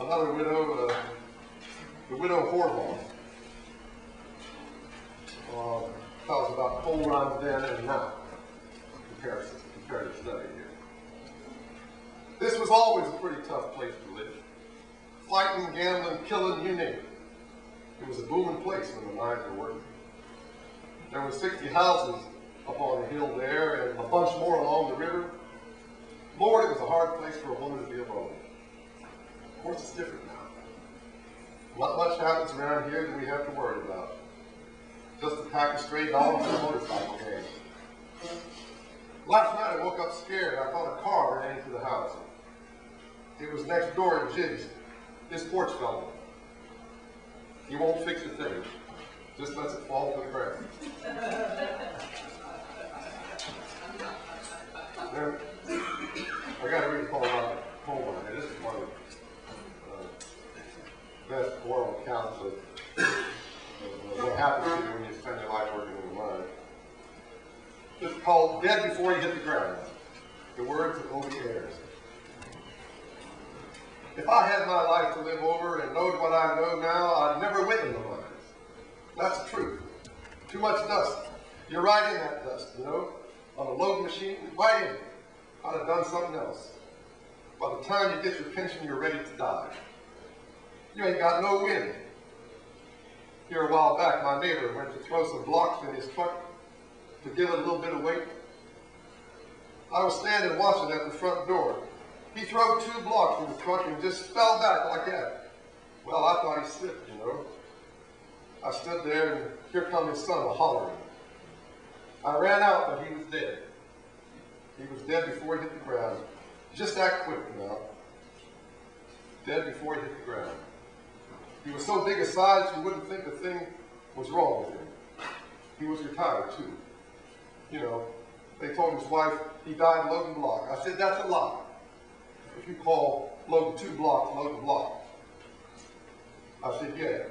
Another widow, the widow Horvath. Tells about coal runs then and now. Comparative study here. This was always a pretty tough place to live. Fighting, gambling, killing, you name it. It was a booming place when the mines were working. There were 60 houses up on the hill there and a bunch more along the river. Lord, it was a hard place for a woman to be alone. Of course, it's different now. Not much happens around here that we have to worry about. Just a pack of stray dogs and a motorcycle gang. Last night I woke up scared. I thought a car ran into the house. It was next door in Jim's. His porch fell on. He won't fix a thing. Just lets it fall to the ground. Then, I got to read a poem out of the poem on here. This is one of the best oral accounts of what happens to you when you spend your life working in the mine. It's called Dead Before You Hit the Ground. The words of Obi Ayers. If I had my life to live over and knowed what I know now, I'd never went in the mines. That's the truth. Too much dust. You're right in that dust, you know? On a load machine, right in. I'd have done something else. By the time you get your pension, you're ready to die. You ain't got no wind. Here a while back, my neighbor went to throw some blocks in his truck to give it a little bit of weight. I was standing watching at the front door. He threw 2 blocks in the truck and just fell back like that. Well, I thought he slipped, you know. I stood there and here come his son hollering. I ran out, but he was dead. He was dead before he hit the ground. Just that quick, you know. Dead before he hit the ground. He was so big a size you wouldn't think a thing was wrong with him. He was retired too. You know, they told his wife he died loading block. I said, that's a lie. If you call loading 2 blocks, loading block. I said, yeah.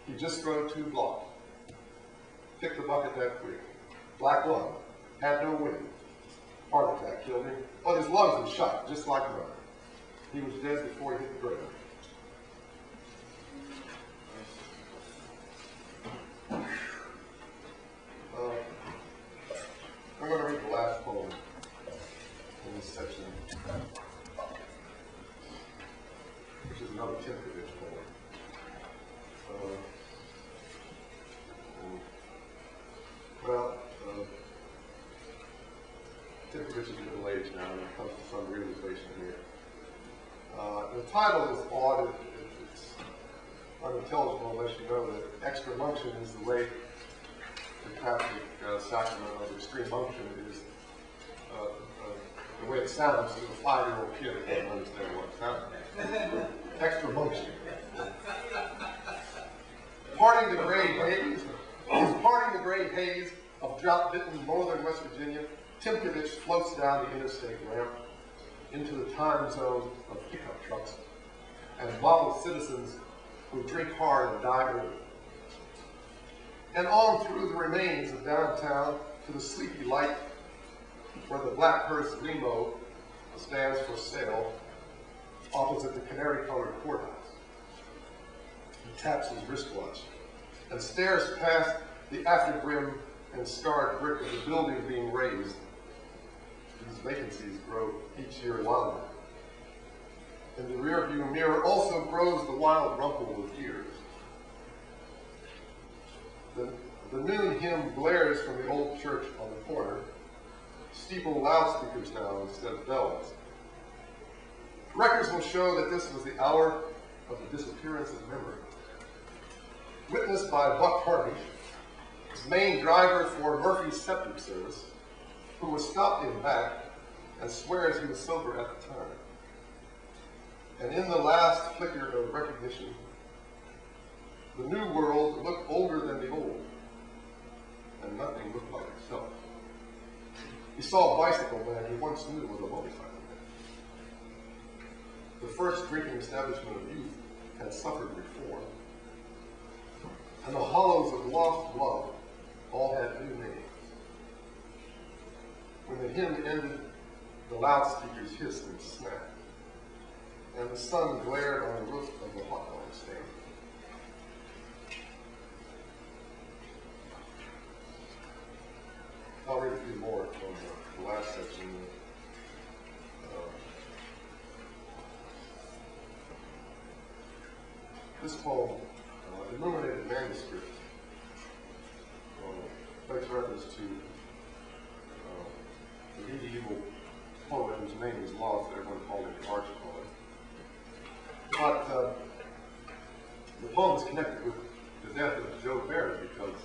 He just drove 2 blocks. Picked the bucket that quick. Black lung. Had no wind. Heart attack killed him. But his lungs were shot, just like mine. He was dead before he hit the ground. I'm going to read the last poem in this section, which is another Timkovich poem. Timkovich is middle-aged now, and it comes to some realization here. The title is odd. It's unintelligible unless you know that extreme unction is the way the Catholic sacrament of extreme unction is the way it sounds to a 5-year-old kid that doesn't understand what it sounds. Extreme unction. Parting the gray haze of drought-bitten northern West Virginia, Timkovich floats down the interstate ramp into the time zone of pickup trucks and model citizens who drink hard and die early. And on through the remains of downtown to the sleepy light where the Blackhurst limo stands for sale opposite the canary-colored courthouse. He taps his wristwatch and stares past the after-grim and scarred brick of the building being raised. These vacancies grow each year wilder. In the rearview mirror also grows the wild rumble of years. The noon hymn blares from the old church on the corner, steeple loudspeakers now instead of bells. Records will show that this was the hour of the disappearance of memory. Witnessed by Buck Harvey, his main driver for Murphy's septic service, who was stopped in back and swears he was sober at the time. And in the last flicker of recognition, the new world looked older than the old, and nothing looked like itself. He saw a bicycle man he once knew was a motorcycle man. The first drinking establishment of youth had suffered reform, and the hollows of lost love all had new names. When the hymn ended, the loudspeakers hissed and snapped. and the sun glared on the roof of the hot dog stand. I'll read a few more from the last section. This poem, illuminated manuscript, makes reference to the medieval poet whose name is lost, but everyone called him the arch poet. But the poem is connected with the death of Joe Barry because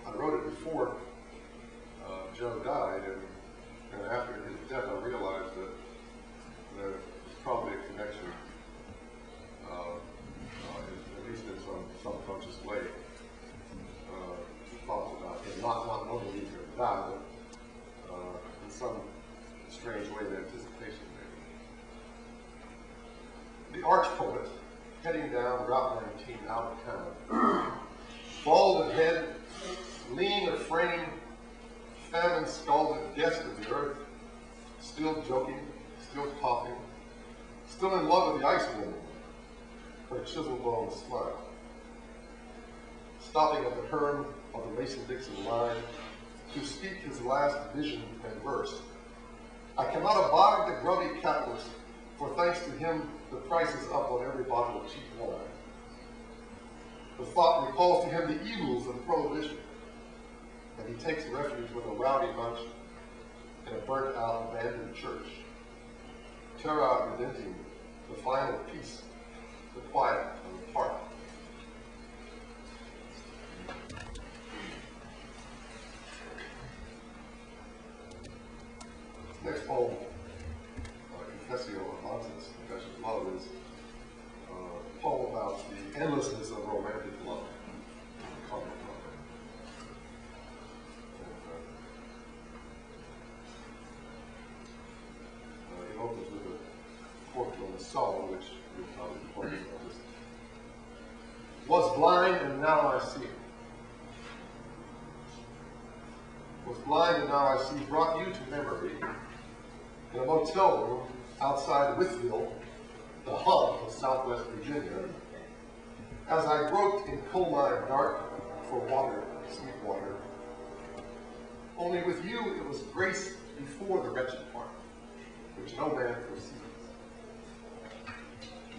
I wrote it before Joe died, and after his death I realized that there was probably a connection, at least in some subconscious way, thoughts about him, not knowing he was going to die, but in some strange way of anticipation maybe. The arch poet, heading down Route 19 out of town, bald of head, lean of frame, famine-scalded guest of the earth, still joking, still coughing, still in love with the ice woman, her chisel-bone smile. Stopping at the herm of the Mason-Dixon line to speak his last vision and verse. I cannot abide the grubby capitalist, for thanks to him the price is up on every bottle of cheap wine. The thought recalls to him the evils of prohibition, and he takes refuge with a rowdy bunch in a burnt-out abandoned church. Terra redenting, the final peace, the quiet of the park. Next poem, Confessio Amantis, Confession of Love, is a poem about the endlessness of romantic love. It opens with a quote from the song, which you'll probably be quoting on this. Was blind and now I see. Was blind and now I see brought you to memory in a motel room outside Withville, the hub of Southwest Virginia, as I groped in coal mine dark for water, sweet water. Only with you it was grace before the wretched part, which no man foresees.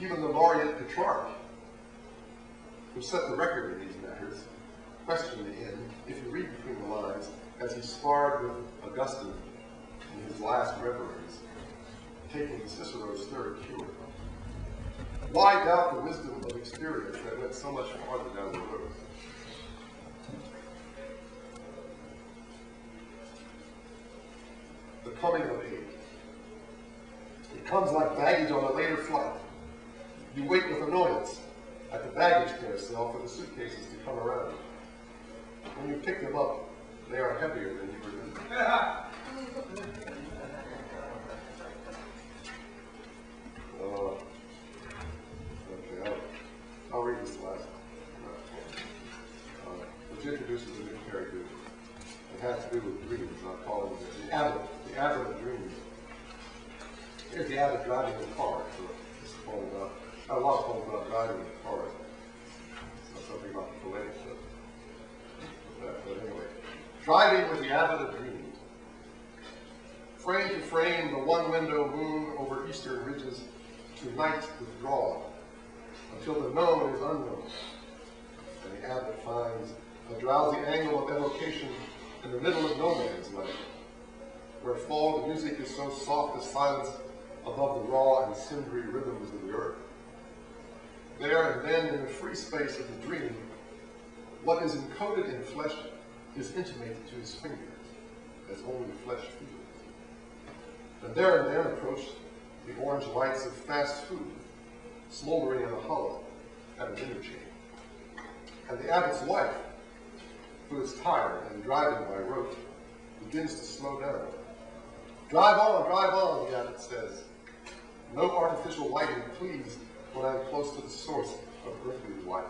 Even the laureate Petrarch, who set the record in these matters, questioned the end, if you read between the lines, as he sparred with Augustine in his last reveries, taking Cicero's third cure. Why doubt the wisdom of experience that went so much farther down the road? The coming of age. It comes like baggage on a later flight. You wait with annoyance at the baggage carousel for the suitcases to come around. When you pick them up, they are heavier than you remember. Okay, I'll read this last one, which introduces a new character. It has to do with dreams. I call him the abbot of dreams. Here's the abbot driving a car. So this is poem about, a lot of poems about driving a car. So something about the poetic stuff. But anyway, driving with the abbot of dreams. Frame to frame, the one-window moon over eastern ridges to night withdrawn, until the known is unknown, and the abbot finds a drowsy angle of evocation in the middle of no man's land, where fall the music is so soft as silence above the raw and cindery rhythms of the earth. There and then, in the free space of the dream, what is encoded in flesh is intimated to his fingers, as only flesh feels. And there and then approach the orange lights of fast food, smoldering in a hollow at an interchange. And the abbot's wife, who is tired and driving by rote, begins to slow down. Drive on, the abbot says. No artificial lighting, please, when I'm close to the source of earthly life.